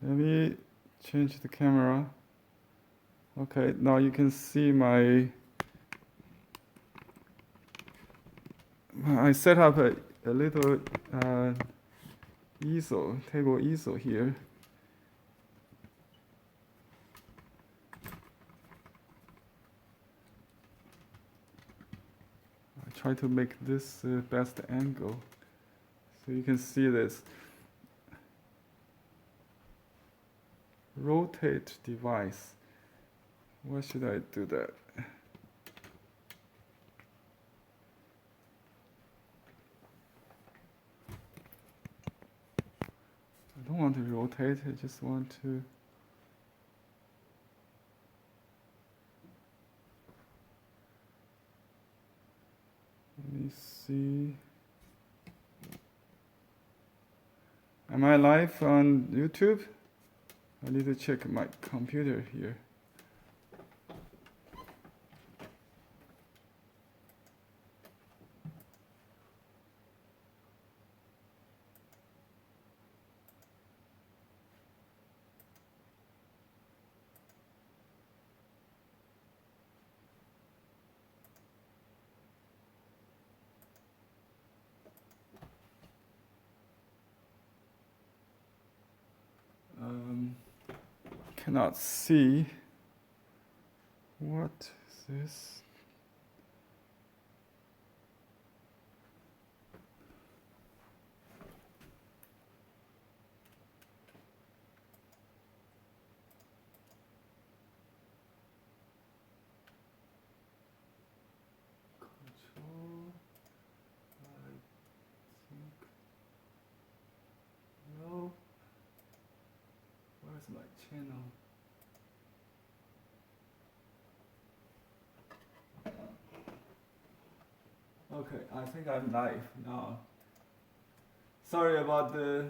Let me change the camera. Okay, now you can see I set up a little table easel here. I try to make this best angle so you can see this. Rotate device. Why should I do that? I don't want to rotate, I just want to let me see. Am I live on YouTube? I need to check my computer here. Cannot see. What is this? Control. I think. No. Where's my channel? Okay, I think I'm live now. Sorry about the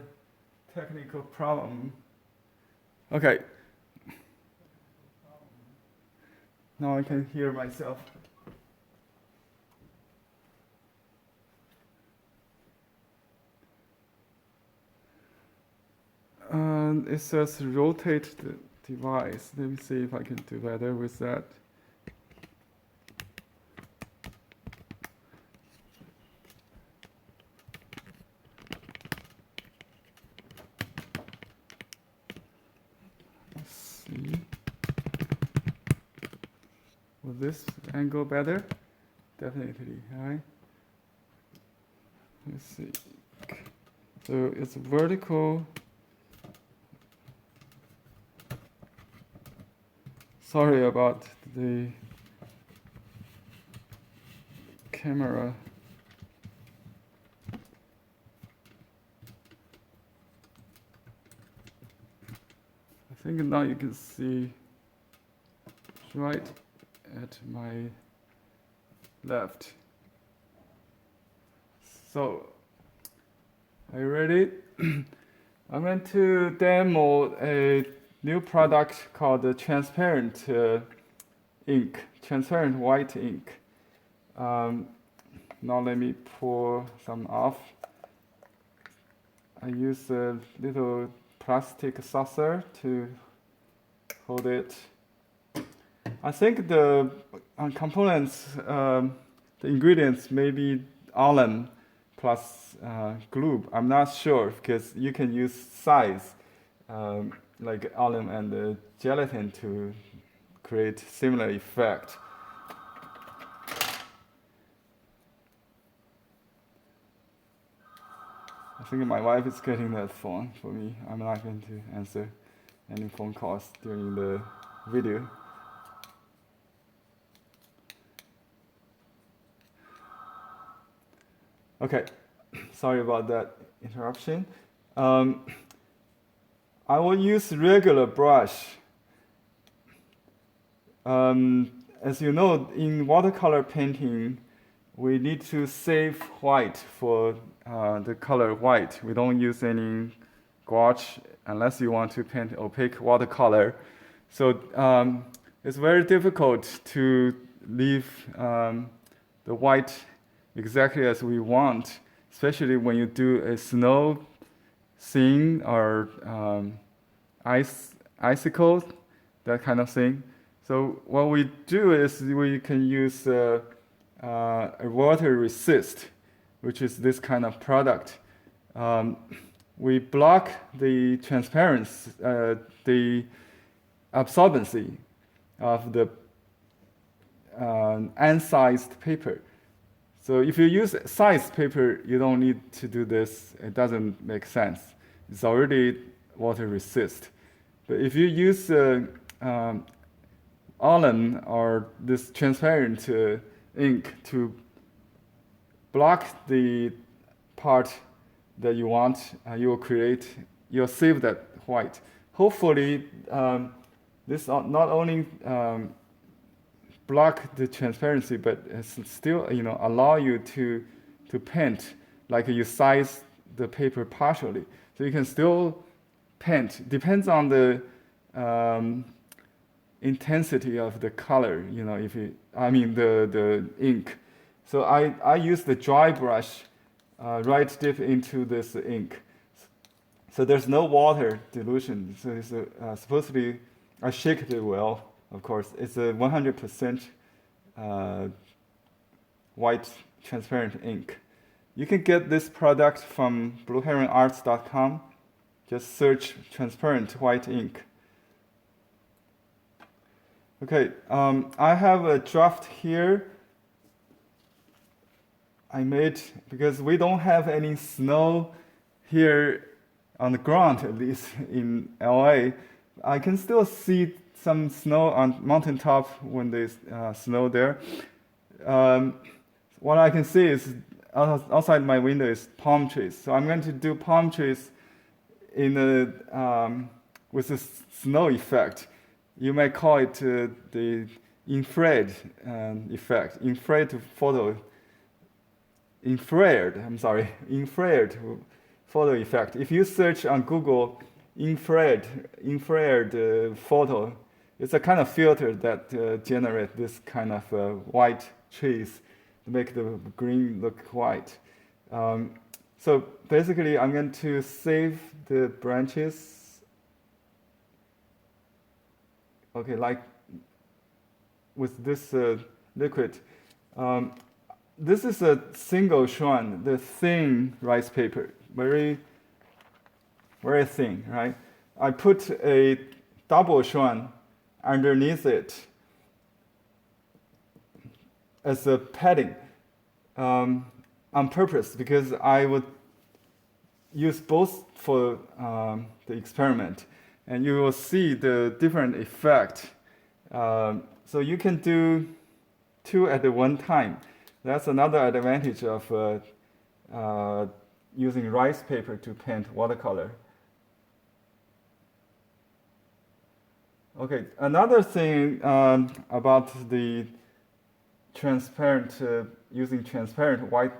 technical problem. Okay. Now I can hear myself. It says rotate the device. Let me see if I can do better with that. Let's see. Will this angle better? Definitely, right? Let's see. So it's vertical. Sorry about the camera. I think now you can see right at my left. So, are you ready? I'm going to demo a new product called the transparent ink, transparent white ink. Now let me pour some off. I use a little plastic saucer to hold it. I think the components, the ingredients may be alum plus glue. I'm not sure because you can use size. Like alum and gelatin to create similar effect. I think my wife is getting that phone for me. I'm not going to answer any phone calls during the video. Okay, sorry about that interruption. I will use regular brush. As you know, in watercolor painting, we need to save white for the color white. We don't use any gouache unless you want to paint opaque watercolor. So it's very difficult to leave the white exactly as we want, especially when you do a snow scene or icicle, that kind of thing. So what we do is we can use a water resist, which is this kind of product. We block the transparency, the absorbency of the unsized paper. So if you use sized paper, you don't need to do this. It doesn't make sense. It's already water resist. But if you use Allen or this transparent ink to block the part that you want, you'll save that white. Hopefully, this not only block the transparency, but it's still allow you to paint like you size the paper partially, so you can still paint. Depends on the intensity of the color. The ink. So I use the dry brush, right dip into this ink. So there's no water dilution. So it's supposedly I shake it well. Of course, it's a 100% white transparent ink. You can get this product from blueheronarts.com. Just search transparent white ink. Okay, I have a draft here. I made, because we don't have any snow here on the ground, at least in LA. I can still see some snow on mountaintop when there's snow there. What I can see is outside my window is palm trees. So I'm going to do palm trees in with a snow effect. You may call it the infrared effect, infrared photo photo effect. If you search on Google infrared photo, it's a kind of filter that generates this kind of white trees to make the green look white. So basically, I'm going to save the branches. Okay, like with this liquid. This is a single strand, the thin rice paper, very, very thin, right? I put a double strand underneath it as a padding on purpose, because I would use both for the experiment, and you will see the different effect. So you can do two at one time. That's another advantage of using rice paper to paint watercolor. Okay, another thing about the transparent, using transparent white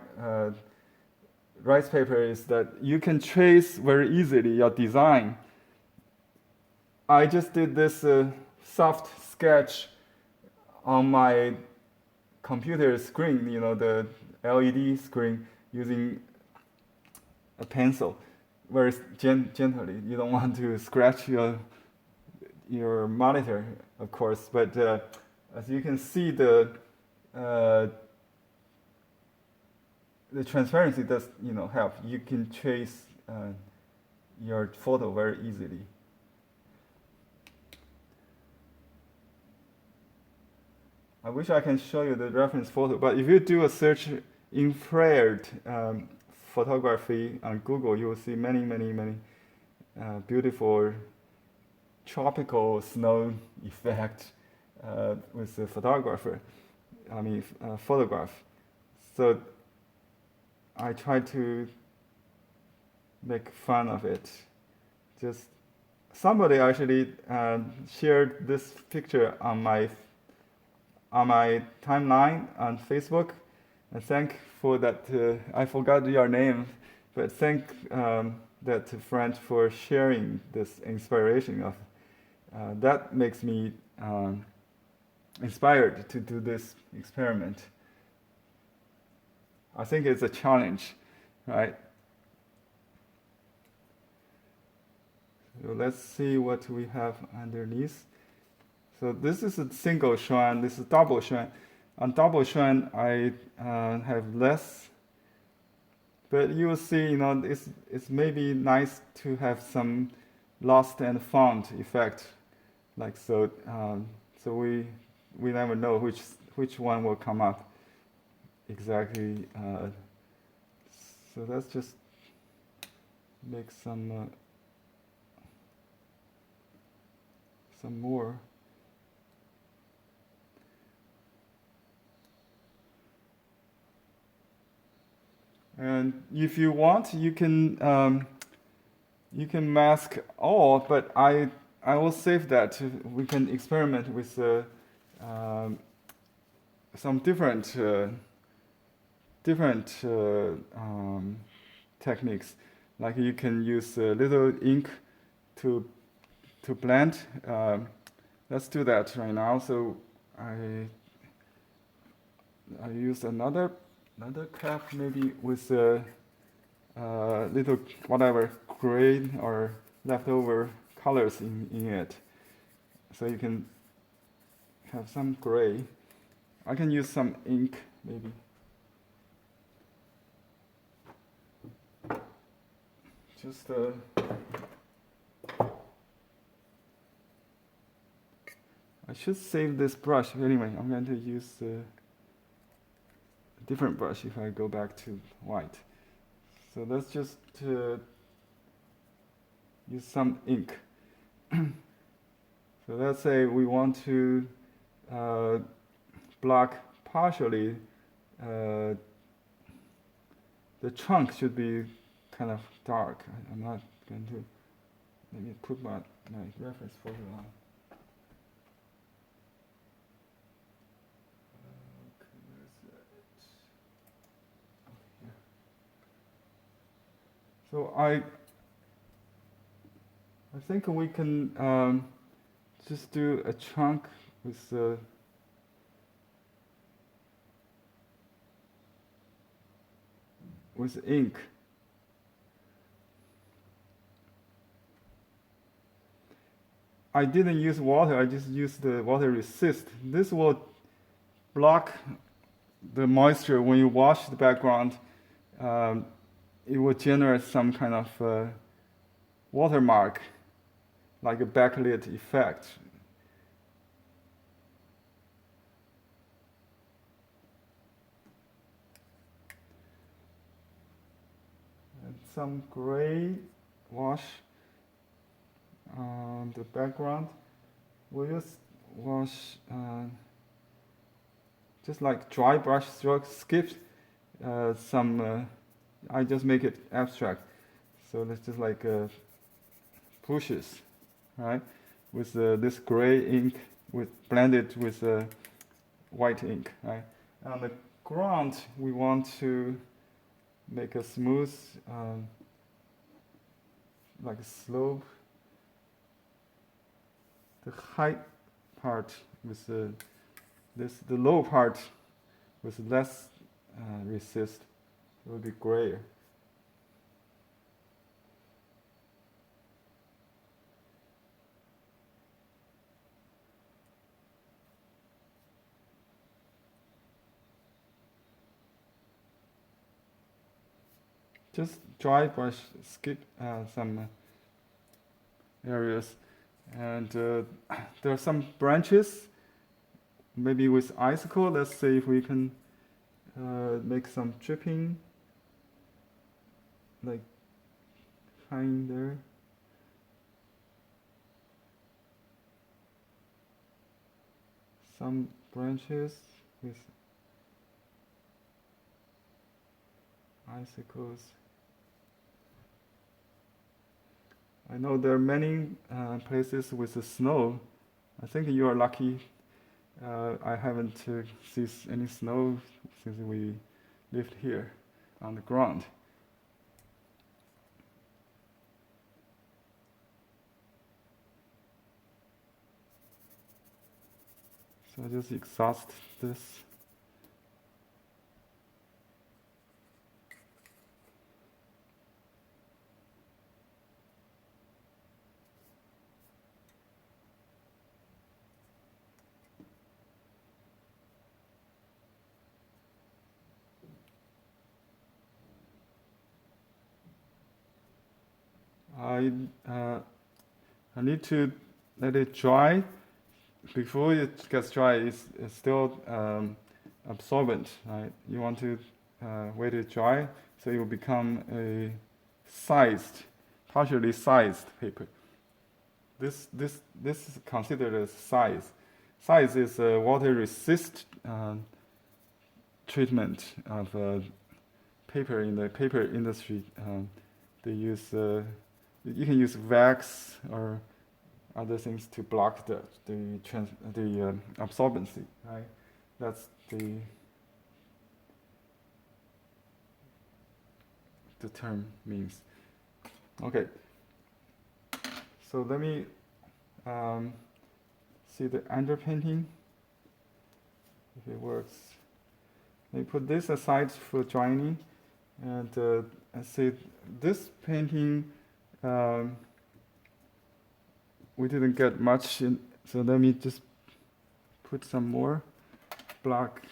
rice paper is that you can trace very easily your design. I just did this soft sketch on my computer screen, the LED screen, using a pencil, very gently. You don't want to scratch your monitor, of course, but as you can see, the transparency does help. You can trace your photo very easily. I wish I can show you the reference photo, but if you do a search infrared photography on Google, you will see many beautiful tropical snow effect with the photograph. So I try to make fun of it. Just somebody actually shared this picture on my timeline on Facebook, and thank for that. I forgot your name, but thank that friend for sharing this inspiration of. That makes me inspired to do this experiment. I think it's a challenge, right? So let's see what we have underneath. So this is a single shuan, this is double shuan. On double shuan, I have less, but you will see, it's maybe nice to have some lost and found effect, like so. So we never know which one will come up exactly. So let's just make some more. And if you want, you can mask all, but I will save that. We can experiment with some different techniques. Like you can use a little ink to blend. Let's do that right now. So I use another cap, maybe with a little whatever gray or leftover colors in it. So you can have some gray. I can use some ink maybe. Just I should save this brush. Anyway, I'm going to use a different brush if I go back to white. So let's just use some ink. So let's say we want to block partially. The trunk should be kind of dark. I'm not going to maybe put my reference photo on. So I think we can just do a chunk with ink. I didn't use water, I just used the water resist. This will block the moisture when you wash the background. It will generate some kind of watermark, like a backlit effect. And some gray wash on the background. We'll just wash, just like dry brush strokes, skip some. I just make it abstract. So let's just like pushes, right? With this gray ink blended with white ink, right? On the ground, we want to make a smooth, like a slope. The high part with the low part with less resist. It will be grayer. Just dry brush, skip some areas. And there are some branches, maybe with icicle. Let's see if we can make some dripping, like hang there. Some branches with icicles. I know there are many places with the snow. I think you are lucky. I haven't seen any snow since we lived here on the ground. So I just exhaust this. I need to let it dry. Before it gets dry, it's still absorbent, right? You want to wait it dry, so it will become a sized, partially sized paper. This is considered as size. Size is a water resist treatment of paper in the paper industry. They use you can use wax or other things to block the absorbency, right? That's the term means. Okay. So let me see the underpainting, if it works. Let me put this aside for drying, and see this painting. We didn't get much in, so let me just put some more black,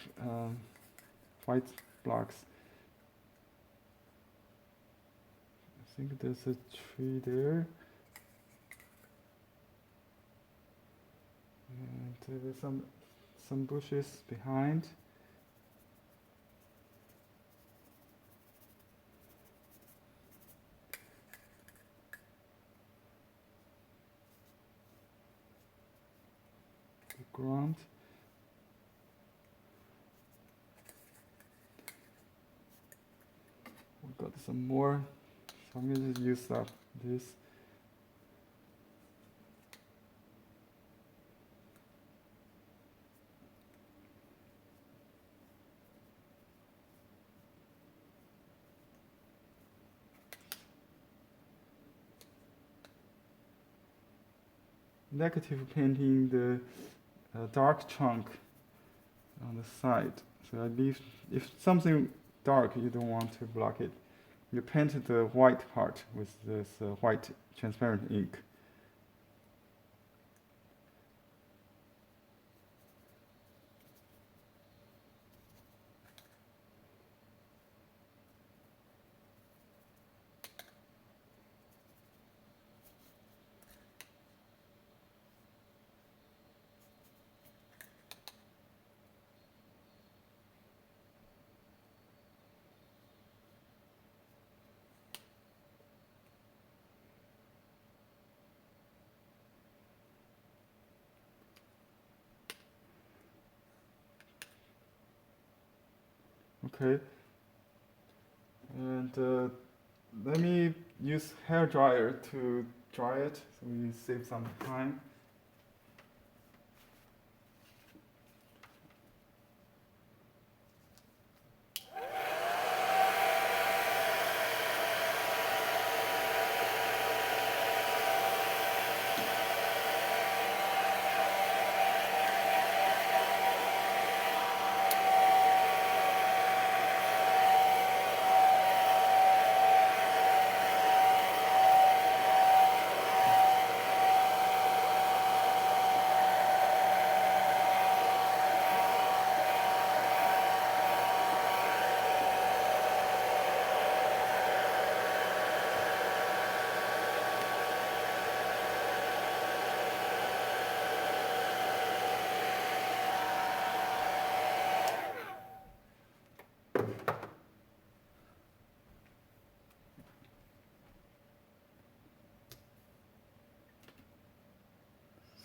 white blocks. I think there's a tree there. And there's some bushes behind. The ground. We've got some more, so I'm going to use up this. Negative painting the dark chunk on the side. So I leave, if something dark you don't want to block it, you paint the white part with this white transparent ink. Okay, and let me use hair dryer to dry it, so we save some time.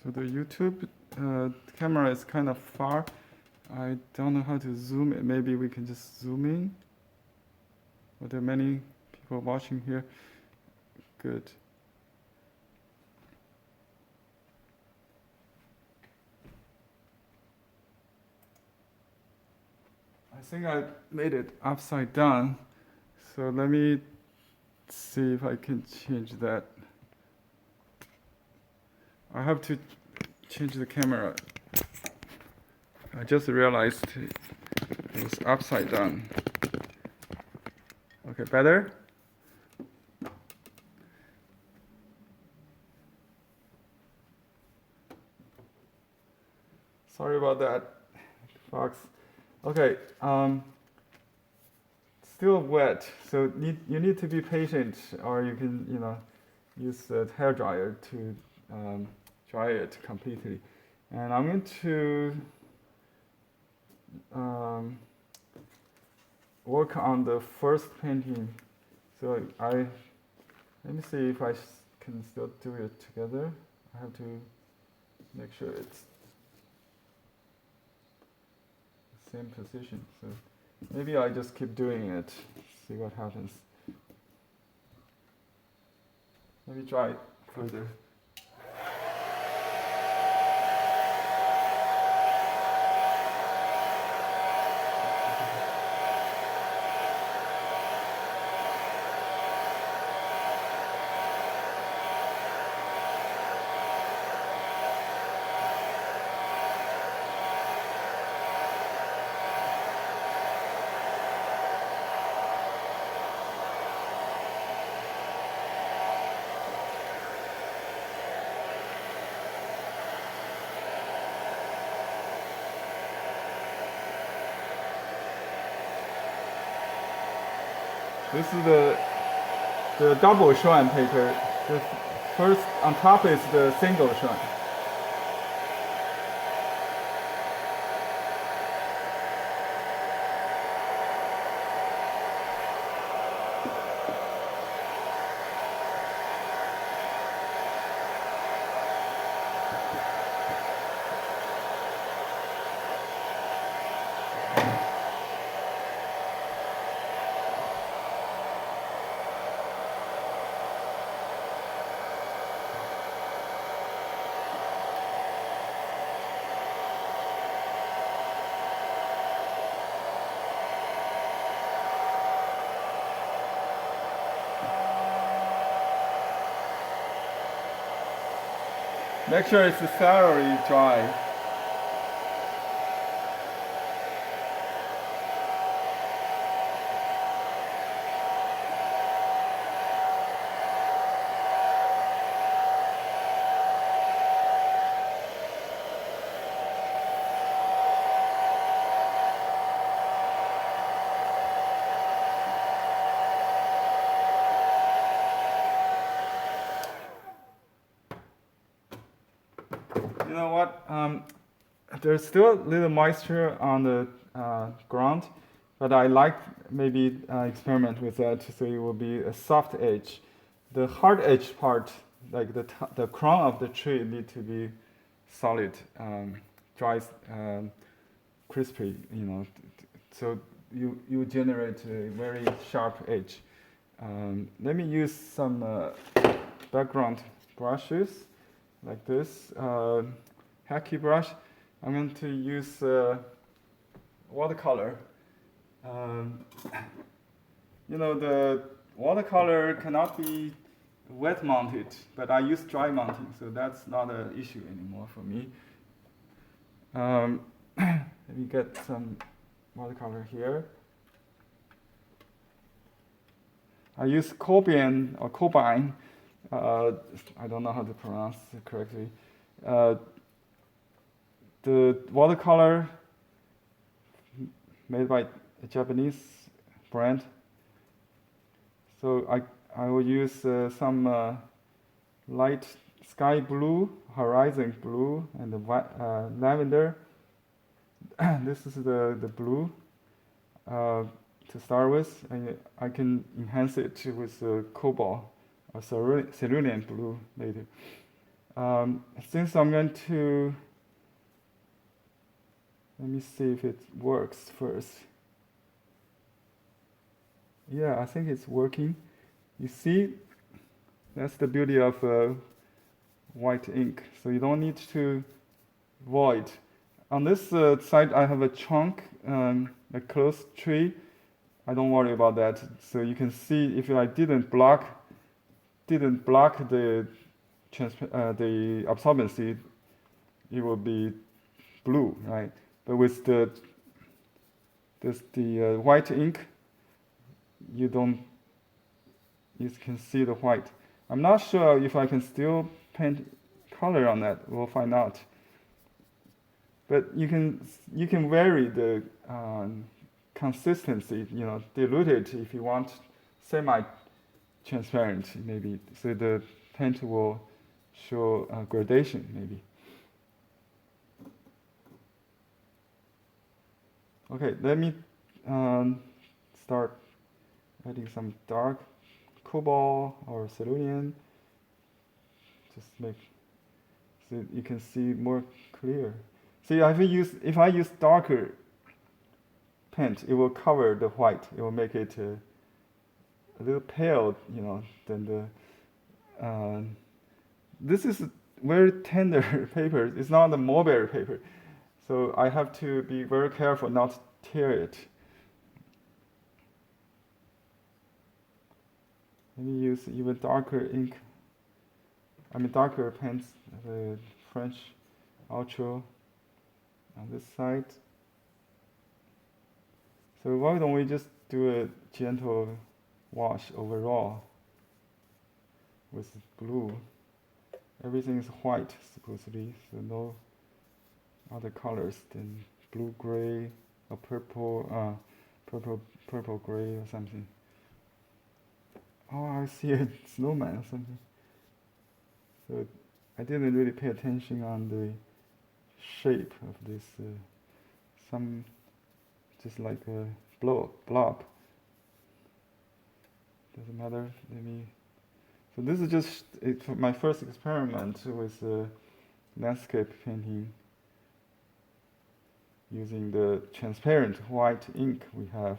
So the YouTube camera is kind of far. I don't know how to zoom it. Maybe we can just zoom in. Are there many people watching here? Good. I think I made it upside down. So let me see if I can change that. I have to change the camera. I just realized it was upside down. Okay, better? Sorry about that, Fox. Okay, still wet, so you need to be patient, or you can, use a hair dryer to dry it completely. And I'm going to work on the first painting. So let me see if I can still do it together. I have to make sure it's the same position. So maybe I just keep doing it, see what happens. Maybe try it further. This is the double shuan paper. The first on top is the single shuan. Make sure it's thoroughly dry. You know what? There's still a little moisture on the ground, but I like maybe experiment with that so it will be a soft edge. The hard edge part, like the crown of the tree, need to be solid, dry, crispy. You know, so you generate a very sharp edge. Let me use some background brushes like this. Hacky brush. I'm going to use watercolor. You know, the watercolor cannot be wet mounted, but I use dry mounting, so that's not an issue anymore for me. Let me get some watercolor here. I use Cobian or Cobine. I don't know how to pronounce it correctly. The watercolor made by a Japanese brand. So I will use some light sky blue, horizon blue, and the lavender. This is the blue to start with, and I can enhance it with cobalt or cerulean blue later. Since I'm going to, let me see if it works first. Yeah, I think it's working. You see, that's the beauty of white ink. So you don't need to void. On this side, I have a trunk, a closed tree. I don't worry about that. So you can see if I didn't block the absorbency, it will be blue, right? But with the white ink, you can see the white. I'm not sure if I can still paint color on that. We'll find out. But you can vary the consistency. You know, dilute it if you want semi-transparent maybe. So the paint will show gradation maybe. Okay, let me start adding some dark cobalt or cerulean. Just make so you can see more clear. See, if I use darker paint, it will cover the white. It will make it a little pale, you know, than the. This is very tender paper. It's not the mulberry paper, so I have to be very careful not to tear it. Let me use even darker ink. I mean darker paints, the French Ultra on this side. So why don't we just do a gentle wash overall with blue? Everything is white supposedly, so no other colors than blue gray or purple, purple gray or something. Oh, I see a snowman or something. So I didn't really pay attention on the shape of this. Some just like a blob. Doesn't matter. Let me. So this is just my first experiment with landscape painting using the transparent white ink we have.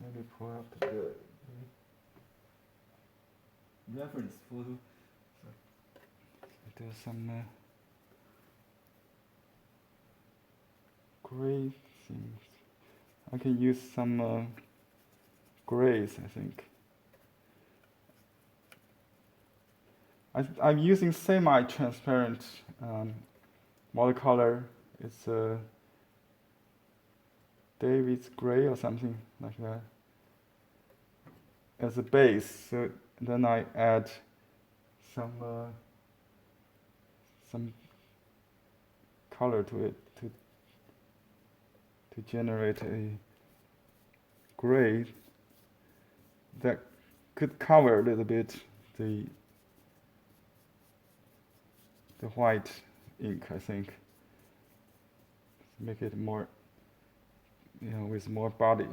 Let me pull up the reference photo. There's some gray things. I can use some grays, I think. I'm using semi-transparent watercolor. It's David's gray or something like that as a base. So then I add some color to it to generate a gray that could cover a little bit the white ink, I think. Make it more, you know, with more body.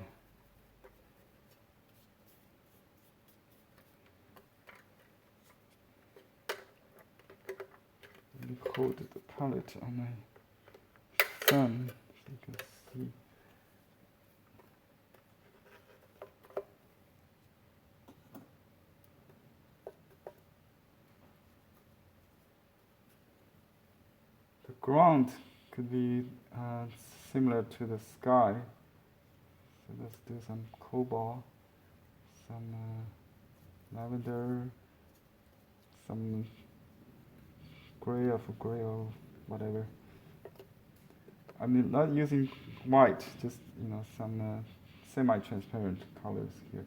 Let me hold the palette on my thumb so you can see. The ground could be similar to the sky. So let's do some cobalt, some lavender, some gray or whatever. I mean, not using white, just some semi-transparent colors here.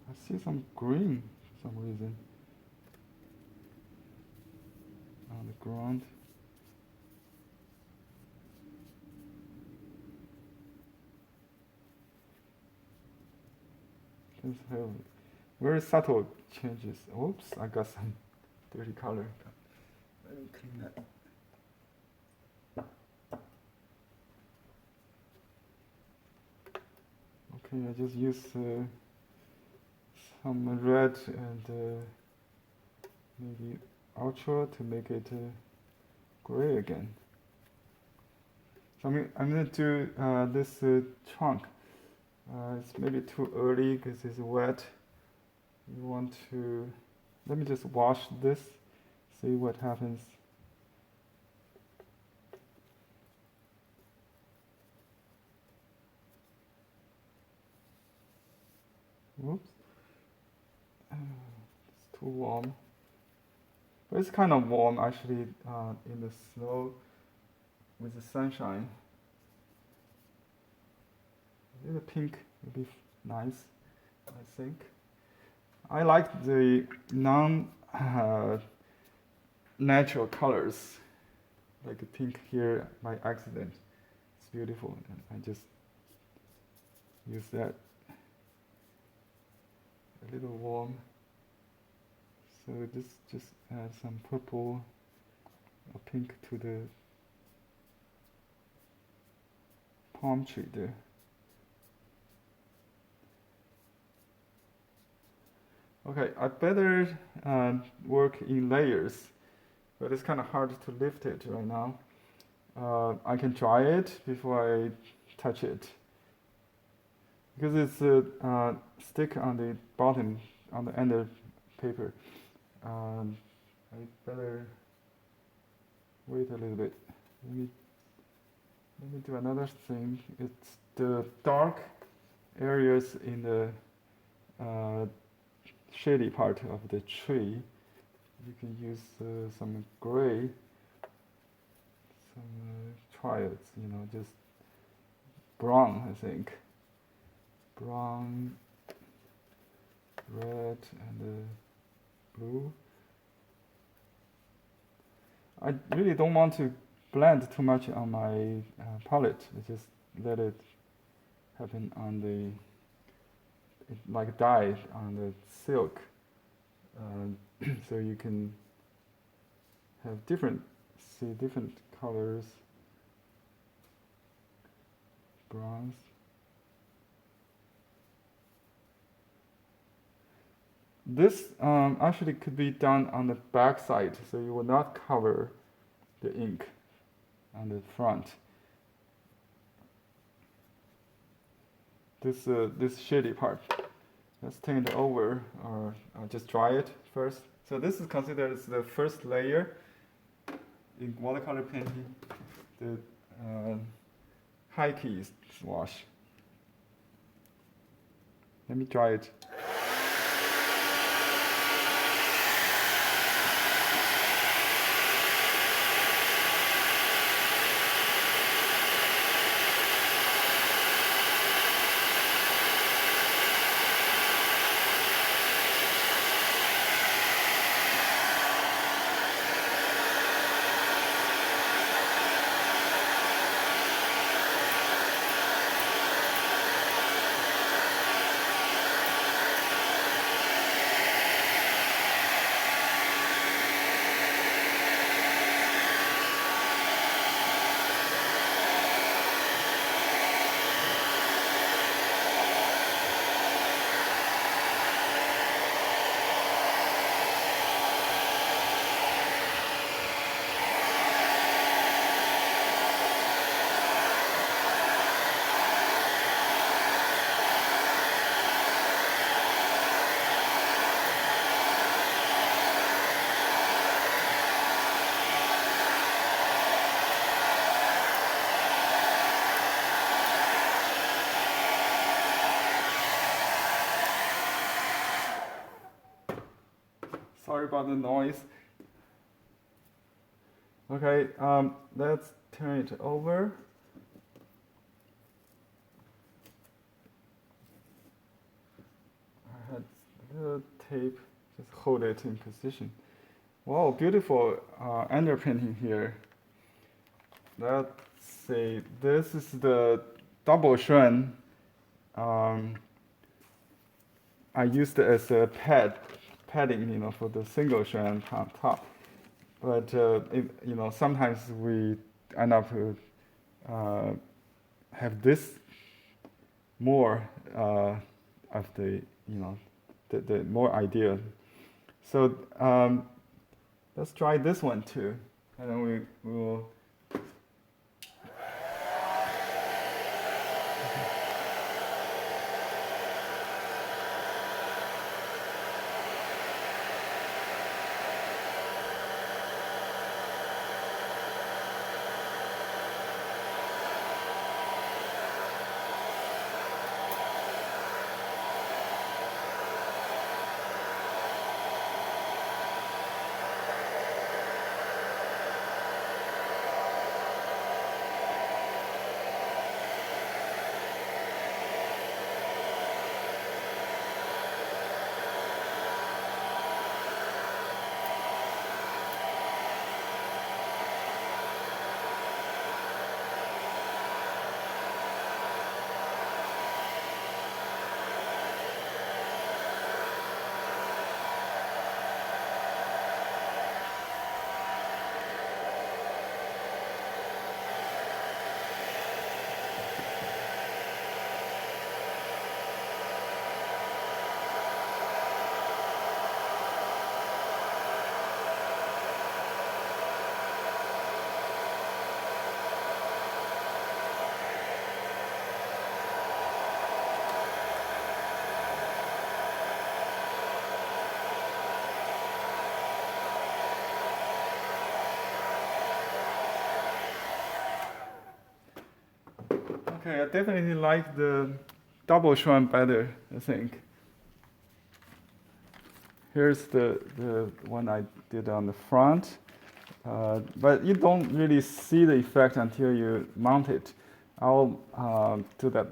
I see some green for some reason on the ground. Just have very subtle changes. Oops, I got some dirty color. Let me clean that. Okay, I just use some red and maybe ultra to make it gray again. So I'm gonna do this trunk. It's maybe too early because it's wet. You want to, let me just wash this, see what happens. Whoops. It's too warm. But it's kind of warm actually in the snow with the sunshine. A little pink would be nice, I think. I like the non-natural colors, like a pink here by accident. It's beautiful, and I just use that. A little warm. So just add some purple or pink to the palm tree there. Okay, I better work in layers, but it's kind of hard to lift it right now. I can try it before I touch it. Because it's stick on the bottom, on the end of paper. I better wait a little bit. Let me do another thing. It's the dark areas in the shady part of the tree. You can use some gray, some triads, just brown, I think. Brown, red, and blue. I really don't want to blend too much on my palette. I just let it happen on the, like dye on the silk. So you can have different colors, browns. This actually could be done on the back side, so you will not cover the ink on the front. This shady part, let's turn it over, or I'll just dry it first. So this is considered as the first layer in watercolor painting, the high key wash. Let me dry it. Sorry about the noise. Okay, let's turn it over. I had the tape, just hold it in position. Wow, beautiful underpainting here. Let's see, this is the double shrine. I used it as a padding, for the single shrine on top. But sometimes we end up have this more of the the more idea. So let's try this one too, and then we will. Okay, I definitely like the double shrine better, I think. Here's the one I did on the front. But you don't really see the effect until you mount it. I'll do that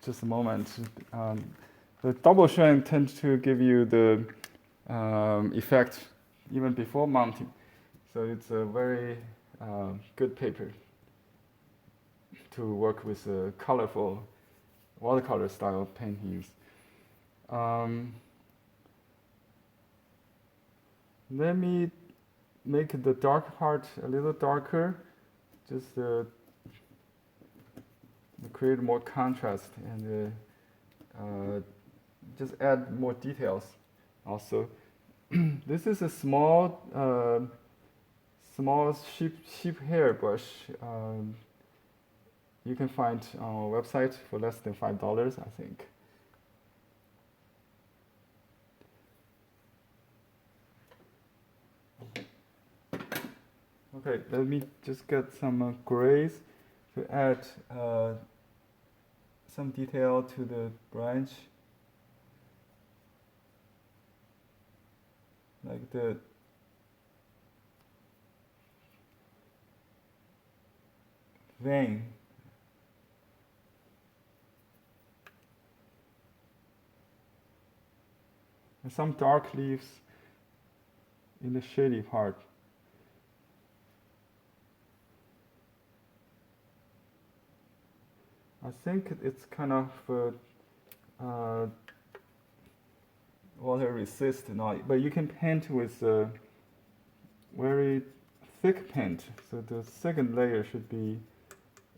just a moment. The double shrine tends to give you the effect even before mounting. So it's a very good paper to work with colorful watercolor style paintings. Let me make the dark part a little darker, just create more contrast and just add more details also. This is a small sheep hair brush you can find on our website for less than $5, I think. Okay, let me just get some grays to add some detail to the branch, like the vein. And some dark leaves in the shady part. I think it's kind of water resistant now, but you can paint with very thick paint. So the second layer should be,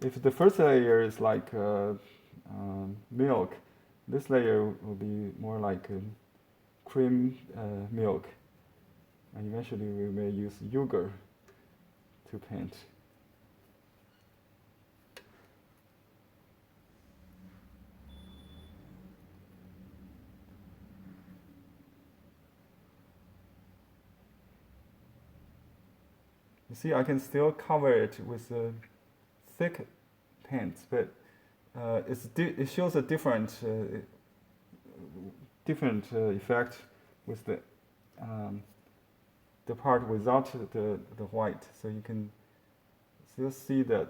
if the first layer is like milk, this layer will be more like cream milk. And eventually we may use yogurt to paint. You see, I can still cover it with thick paint, but it shows a different effect with the part without the white. So you can still see that.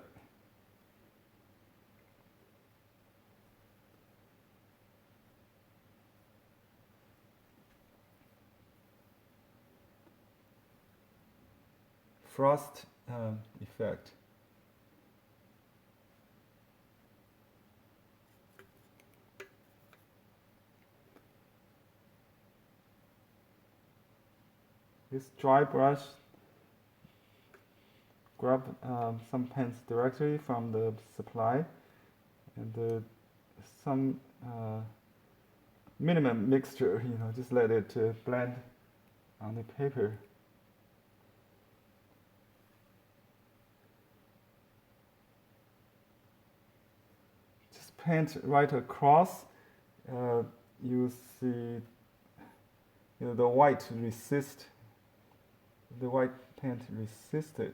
Frost effect. This dry brush, grab some paints directly from the supply, and some minimum mixture. Just let it blend on the paper. Just paint right across. You see, the white resist. The white paint resisted.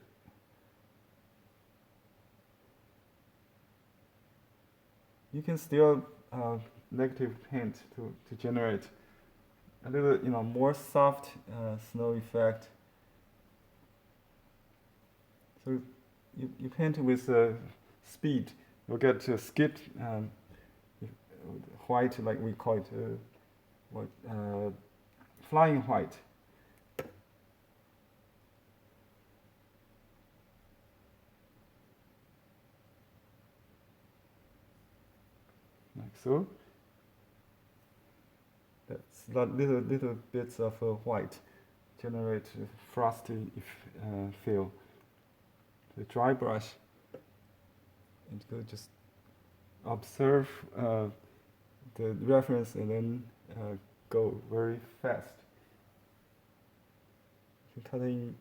You can still negative paint to generate a little, more soft snow effect. So you paint with speed. You'll get to skip white, like we call it, flying white. Like so. That's little bits of white generate frosty feel. The dry brush, and go just observe the reference and then go very fast. Cutting,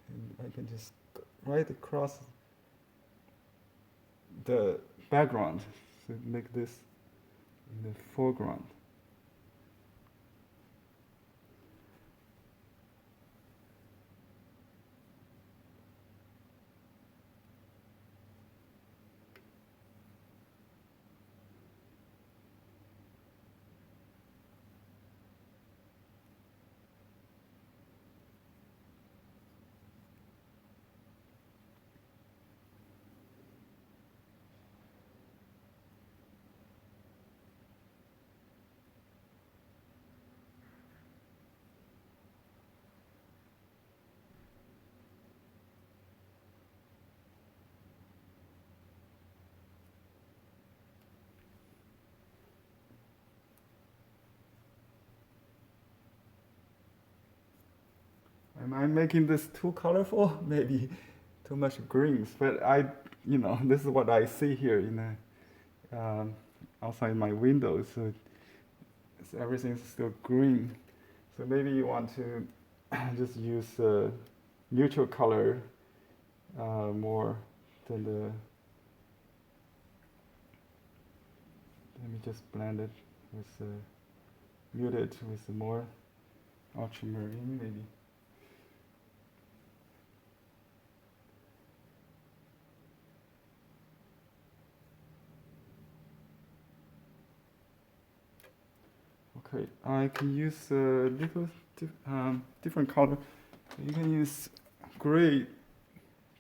and I can just go right across the background, so make this in the foreground. Am I making this too colorful? Maybe too much greens, but this is what I see here in the outside my window. So everything's still green. So maybe you want to just use neutral color more than the. Let me just blend it with muted with more ultramarine maybe. Okay, I can use a little different color. You can use gray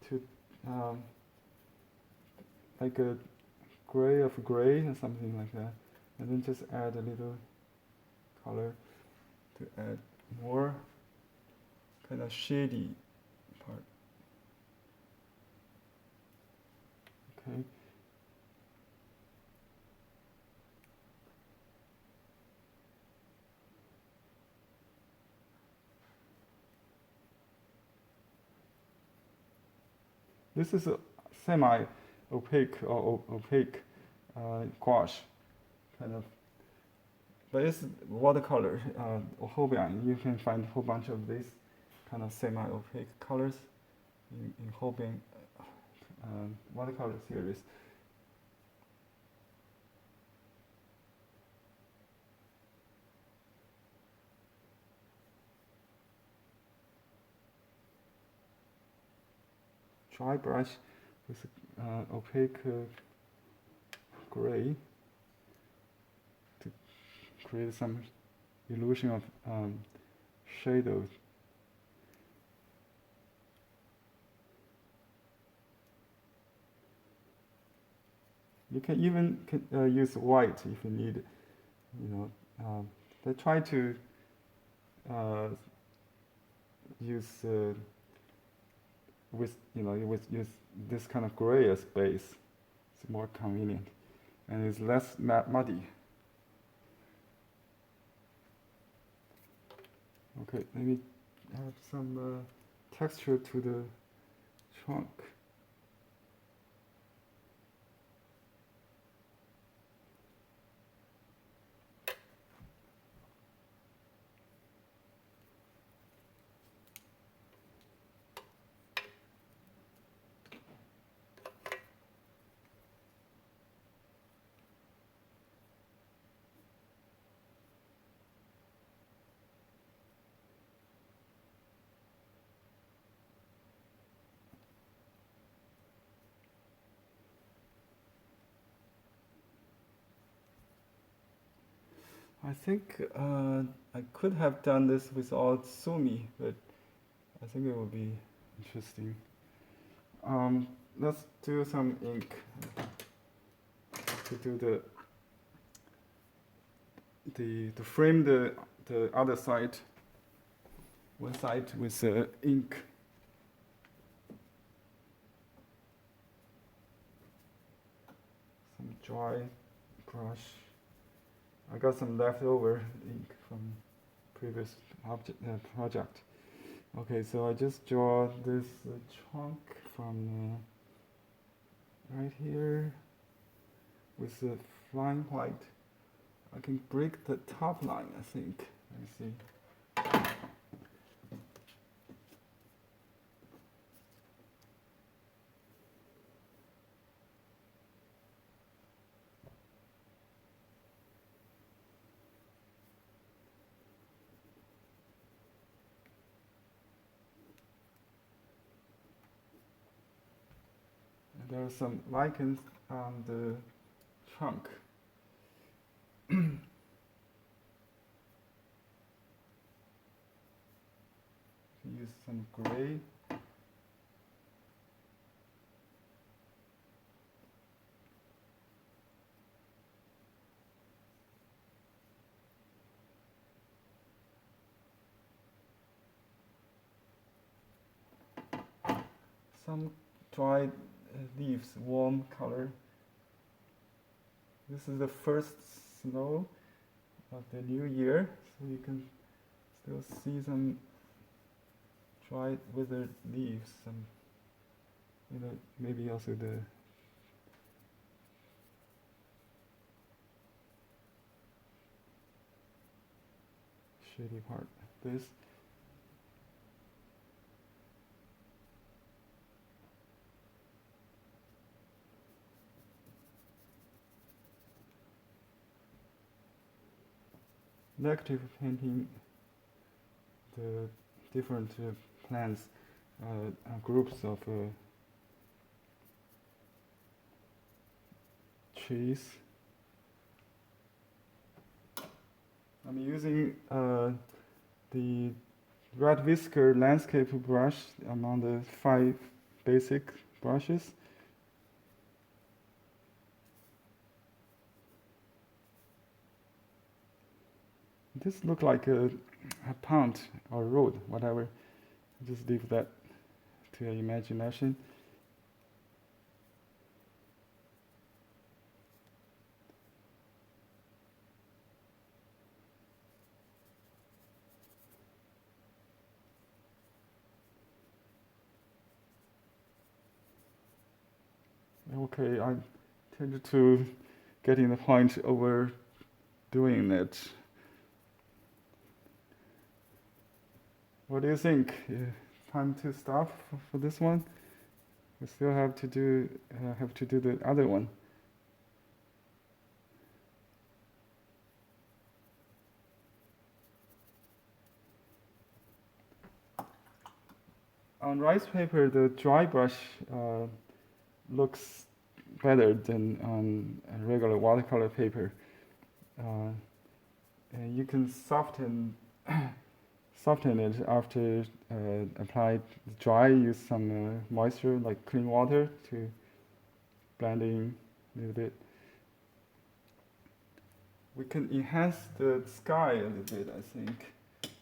to like a gray of gray or something like that, and then just add a little color to add more kind of shady part. Okay. This is a semi-opaque or opaque gouache, kind of. But it's watercolor, Hobian. You can find a whole bunch of these kind of semi-opaque colors in Hobian watercolor series. Dry brush with opaque gray to create some illusion of shadows. You can even use white if you need. They try to use with use this kind of gray as base. It's more convenient and it's less muddy. Okay, maybe add some texture to the trunk. I think I could have done this without Sumi, but I think it would be interesting. Let's do some ink to do to frame the other side, one side with ink. Some dry brush. I got some leftover ink from previous project. Okay, so I just draw this chunk from right here with the flying white. I can break the top line, I think. Let me see. There are some lichens on the trunk. Use some gray. Some dried leaves, warm color. This is the first snow of the new year, so you can still see some dried withered leaves, and maybe also the shady part. This. Negative painting the different plants, groups of trees. I'm using the red whisker landscape brush among the 5 basic brushes. This looks like a pond or road, whatever. Just leave that to your imagination. Okay, I tended to getting the point over doing it. What do you think? Time to stop for this one? We still have to do the other one. On rice paper, the dry brush looks better than on a regular watercolor paper. And you can soften it after applied dry. Use some moisture, like clean water, to blend in a little bit. We can enhance the sky a little bit, I think,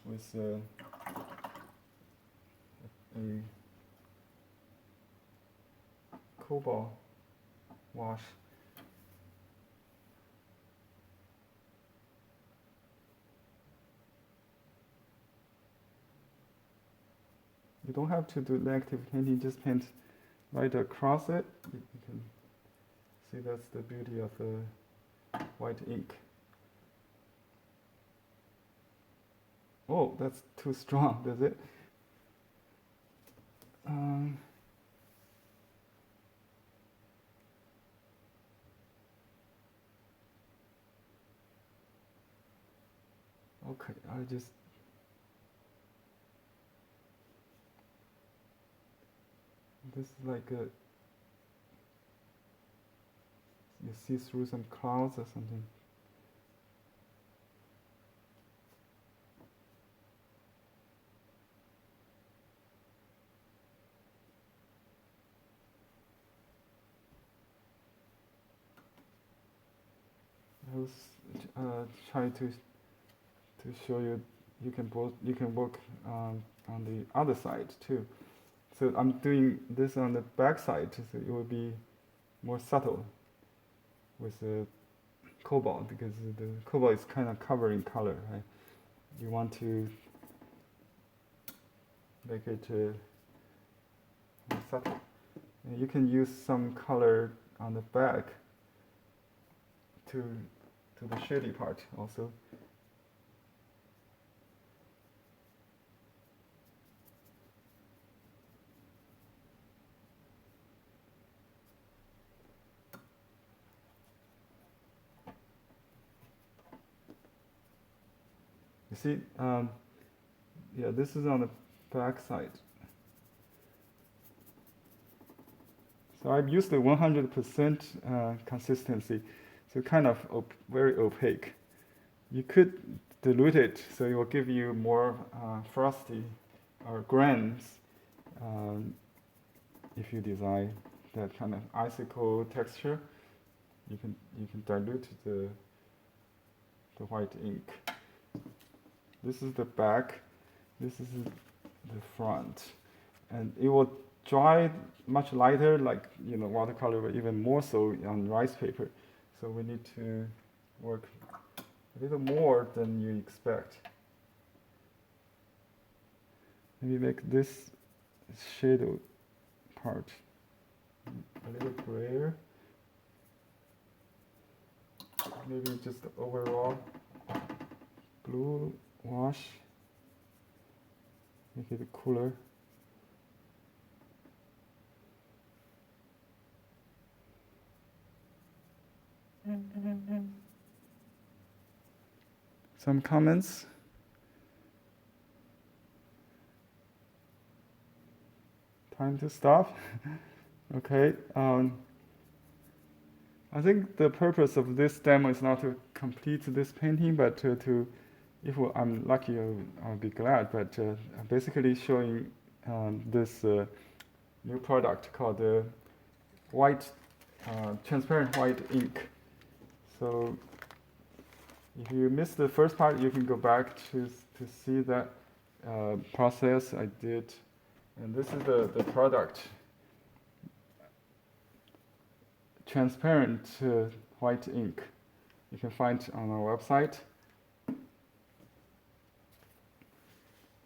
with a cobalt wash. You don't have to do negative painting, just paint right across it. You can see that's the beauty of the white ink. Oh, that's too strong, does it? Okay, I just this is like a you see through some clouds or something. I was trying to show you you can work on the other side too. So I'm doing this on the back side, so it will be more subtle with the cobalt, because the cobalt is kind of covering color, right? You want to make it more subtle. And you can use some color on the back to the shady part also. You see, yeah, this is on the back side. So I've used the 100% consistency, so kind of very opaque. You could dilute it, so it will give you more frosty or grains if you desire that kind of icicle texture. You can dilute the white ink. This is the back, this is the front, and it will dry much lighter, like watercolor, but even more so on rice paper. So we need to work a little more than you expect. Maybe make this shadow part a little grayer. Maybe just overall blue wash. Make it cooler. Some comments? Time to stop. Okay. I think the purpose of this demo is not to complete this painting, but to if I'm lucky, I'll be glad. But basically showing this new product called the white, transparent white ink. So if you missed the first part, you can go back to see that process I did. And this is the product. Transparent white ink. You can find it on our website.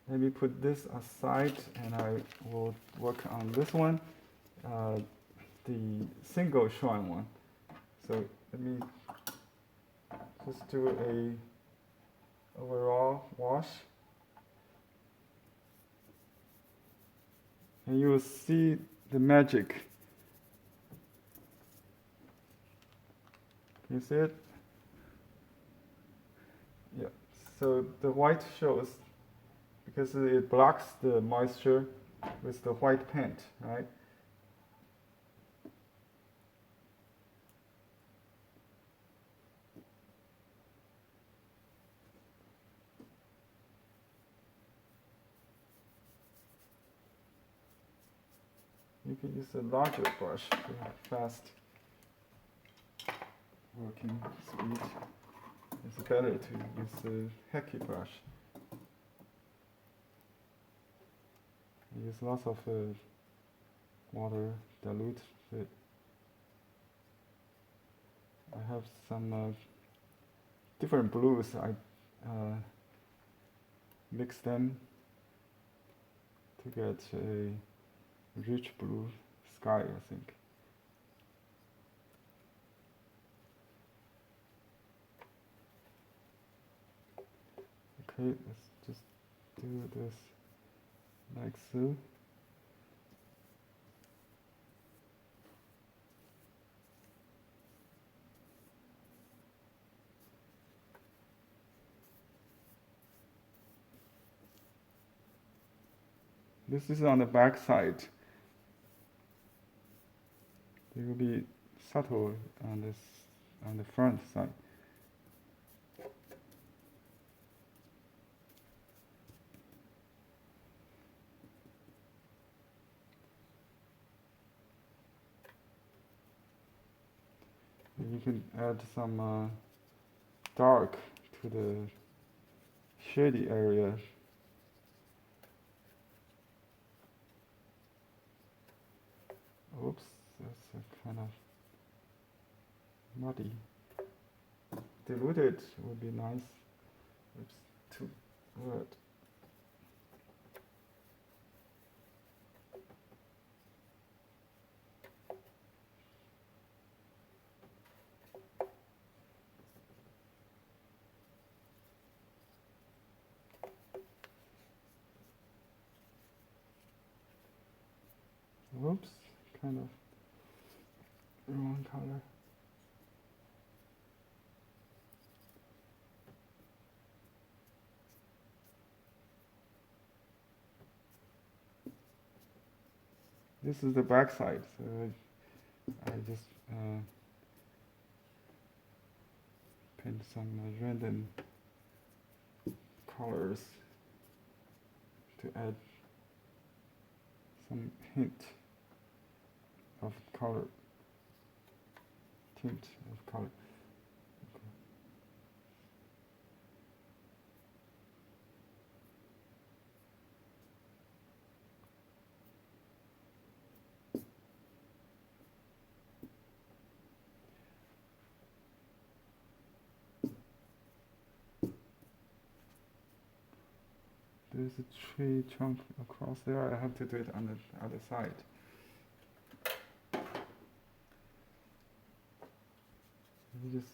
Let me put this aside and I will work on this one, the single shrine one. So let me just do a overall wash. And you will see the magic. Can you see it? Yeah, so the white shows because it blocks the moisture with the white paint, right? You can use a larger brush to have fast working speed. It's better to use a hecky brush. I use lots of water dilute it. I have some different blues. I mix them to get a rich blue sky, I think. Okay, let's just do this like so. This is on the back side. It will be subtle on this on the front side. You can add some dark to the shady area. Oops, that's a kind of muddy. Diluted would be nice. It's too red. Whoops, kind of wrong color. This is the back side, so I just paint some random colors to add some hint of color, tint of color. there's a tree trunk across there. I have to do it on the other side. Let me just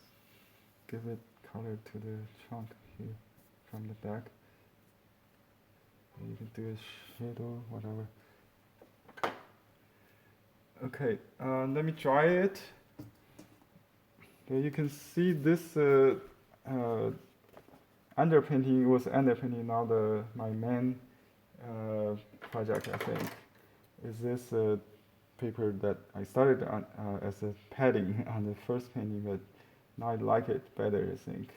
give it color to the trunk here from the back. You can do a shadow, whatever. Okay, let me dry it. Okay, you can see this underpainting was underpainting. Now my main project, I think, is this paper that I started on as a padding on the first painting, but now I like it better, I think.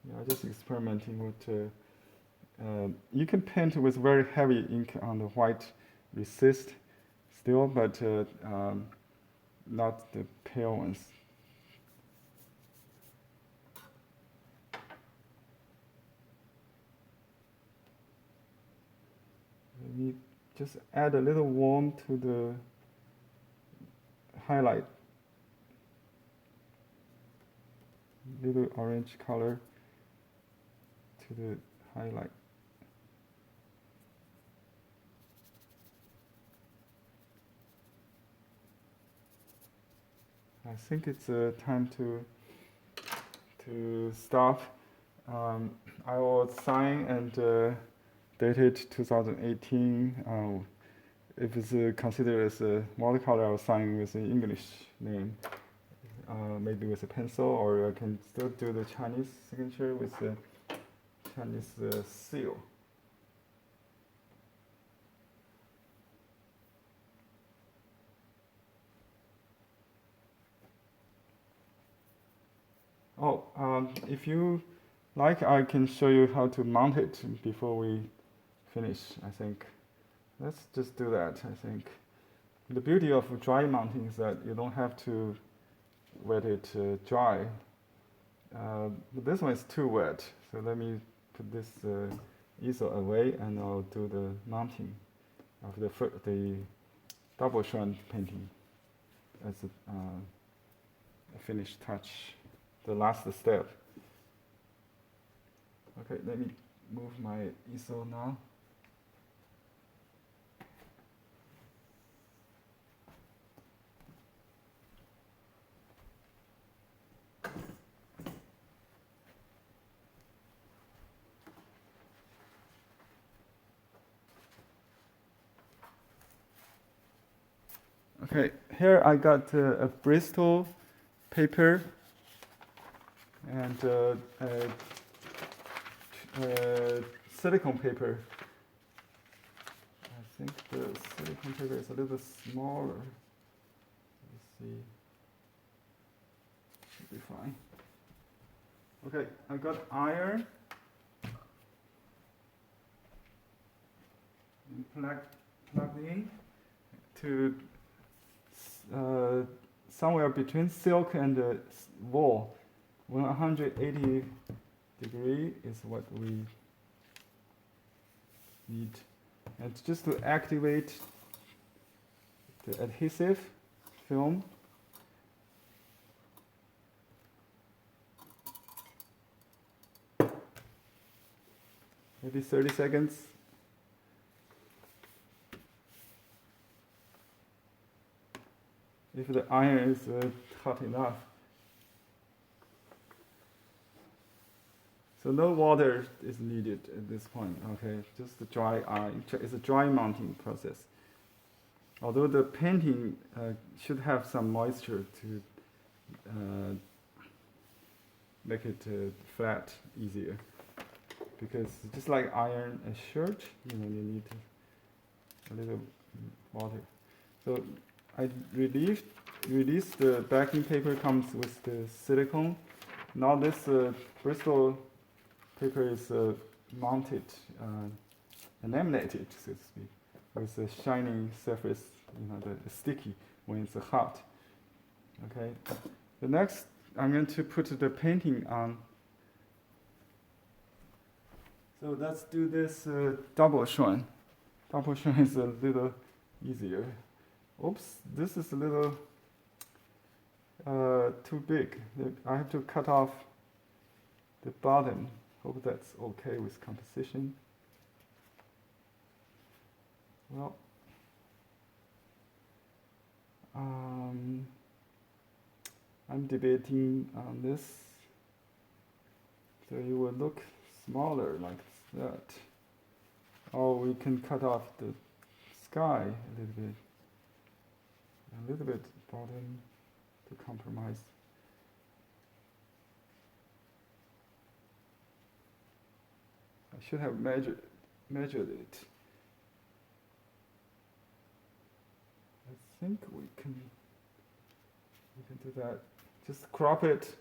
Yeah, just experimenting with. You can paint with very heavy ink on the white resist still, but not the pale ones. Let me just add a little warm to the highlight. Little orange color to the highlight. I think it's time to stop. I will sign and date it 2018. If it's considered as a watercolor, I'll sign with an English name, maybe with a pencil, or I can still do the Chinese signature with the Chinese seal. Oh, if you like, I can show you how to mount it before we finish, I think. Let's just do that, I think. The beauty of dry mounting is that you don't have to wet it dry. But this one is too wet, so let me put this easel away and I'll do the mounting of the double strand painting as a finished touch, the last step. Okay, let me move my easel now. Okay, here I got a Bristol paper and silicone paper. I think the silicone paper is a little smaller. Let's see. Should be fine. Okay, I got iron. And plugged in to somewhere between silk and wool. 180 degree is what we need. And just to activate the adhesive film, maybe 30 seconds. If the iron is hot enough. So no water is needed at this point, okay? Just the dry iron. It's a dry mounting process. Although the painting should have some moisture to make it flat easier. Because just like iron a shirt, you need a little water. So I released the backing paper comes with the silicone. Now this Bristol paper is mounted, laminated, so to speak, with a shining surface, the sticky when it's hot. Okay. The next, I'm going to put the painting on. So let's do this double strand. Double strand is a little easier. Oops, this is a little too big. I have to cut off the bottom. Hope that's okay with composition. Well, I'm debating on this. So it will look smaller like that. Or we can cut off the sky a little bit bottom to compromise. I should have measured it. I think we can do that. Just crop it.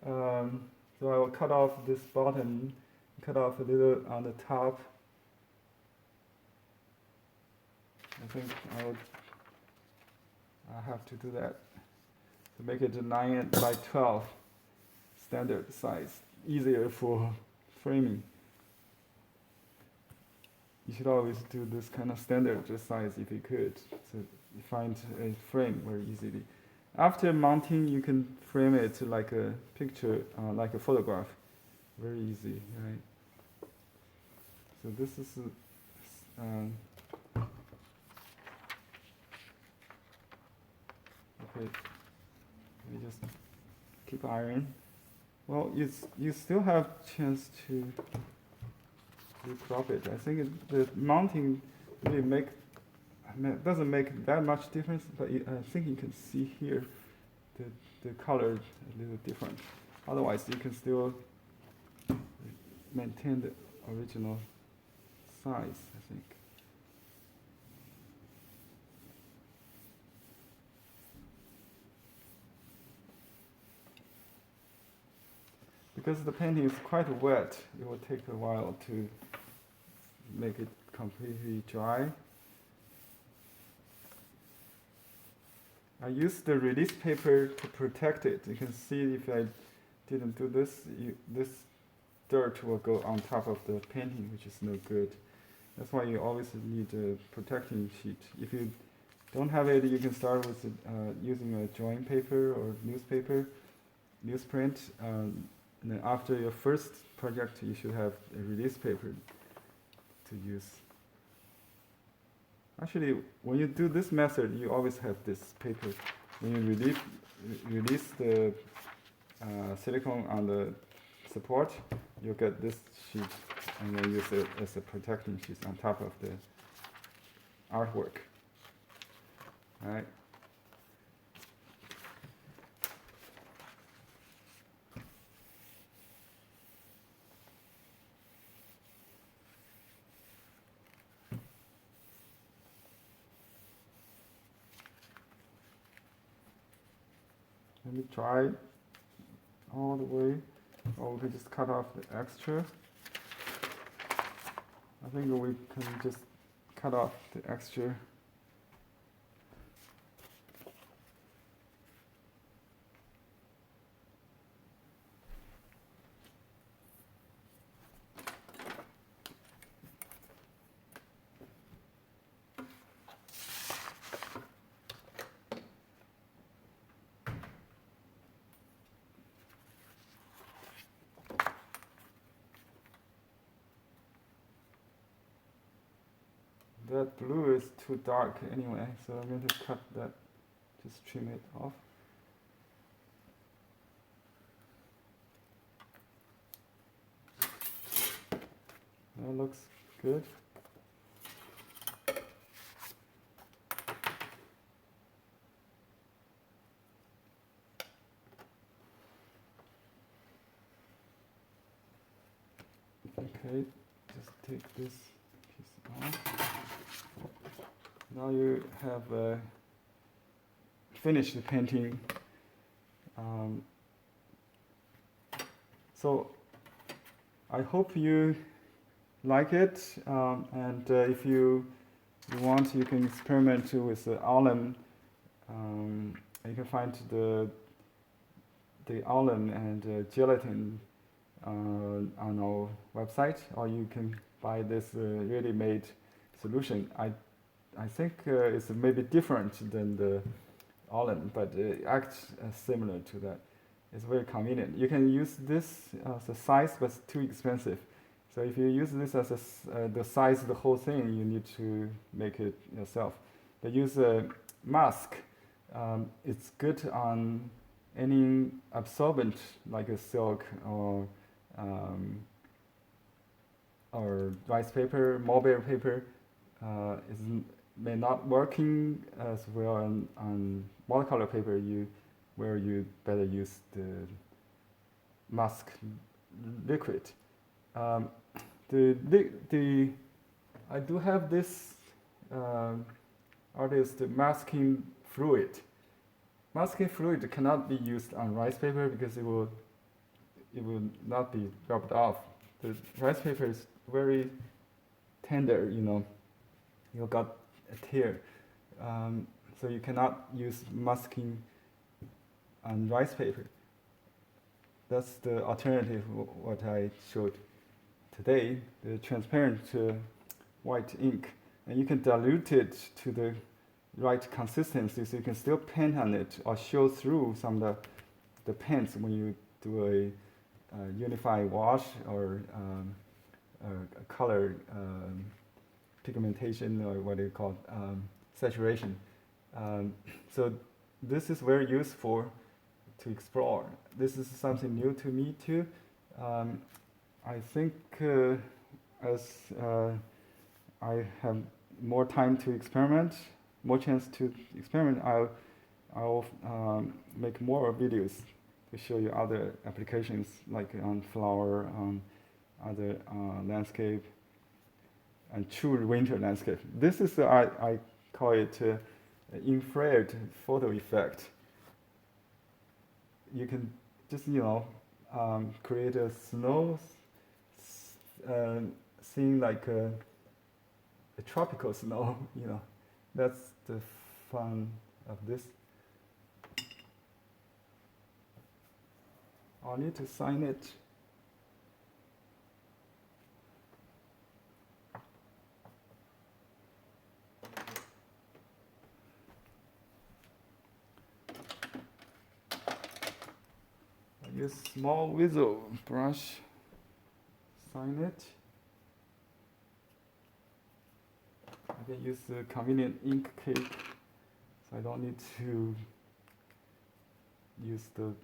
So I will cut off this bottom, cut off a little on the top. I think I'll have to do that to make it a 9 by 12 standard size, easier for framing. You should always do this kind of standard size if you could, so you find a frame very easily. After mounting, you can frame it like a picture, like a photograph, very easy, right? So this is okay. We just keep iron. Well, you still have chance to crop it. I think the mounting really doesn't make that much difference, but I think you can see here the color a little different. Otherwise, you can still maintain the original size, I think. Because the painting is quite wet, it will take a while to make it completely dry. I used the release paper to protect it. You can see if I didn't do this, this dirt will go on top of the painting, which is no good. That's why you always need a protecting sheet. If you don't have it, you can start with using a drawing paper or newsprint. And then after your first project, you should have a release paper to use. Actually, when you do this method, you always have this paper. When you release the silicone on the support, you'll get this sheet, and then use it as a protecting sheet on top of the artwork. All right. Let me try all the way, or we can just cut off the extra. I think we can just cut off the extra. That blue is too dark anyway, so I'm going to cut that, just trim it off. That looks good. Okay, just take this piece off. Now you have finished the painting. So I hope you like it, and if you want, you can experiment with the alum. You can find the alum and gelatin on our website, or you can buy this ready-made solution. I think it's maybe different than the Holland, but it acts similar to that. It's very convenient. You can use this as a size, but it's too expensive. So if you use this as the size of the whole thing, you need to make it yourself. But use a mask. It's good on any absorbent like a silk or rice paper, mulberry paper. It may not working as well on watercolor paper. Where you better use the mask liquid. I do have this artist masking fluid. Masking fluid cannot be used on rice paper because it will not be rubbed off. The rice paper is very tender, you got a tear, so you cannot use masking on rice paper. That's the alternative what I showed today, the transparent white ink. And you can dilute it to the right consistency so you can still paint on it or show through some of the paints when you do a unified wash or a color pigmentation, or what do you call it, saturation. So this is very useful to explore. This is something new to me too. I think as I have more time to experiment, more chance to experiment, I'll make more videos to show you other applications, like on flower, on other landscape, and true winter landscape. This is I call it infrared photo effect. You can just create a snow scene like a tropical snow. That's the fun of this. I'll need to sign it. I use small whistle brush, sign it. I can use the convenient ink cake, so I don't need to use the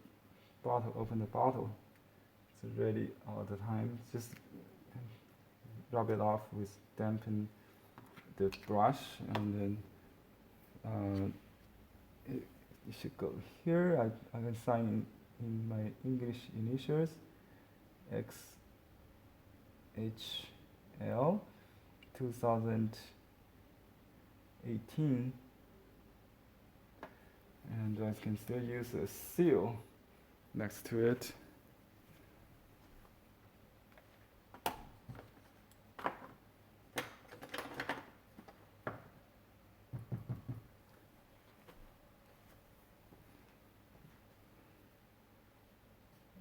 bottle, open the bottle. It's ready all the time. Just rub it off with dampen the brush, and then it should go here. I can sign in my English initials, XHL 2018, and I can still use a seal next to it.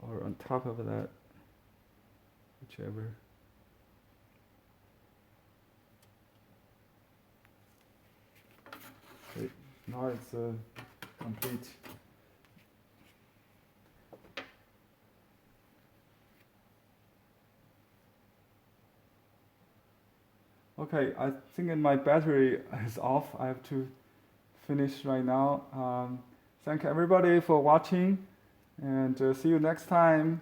Or on top of that, whichever. Okay, now it's complete. Okay, I think my battery is off. I have to finish right now. Thank everybody for watching, and see you next time.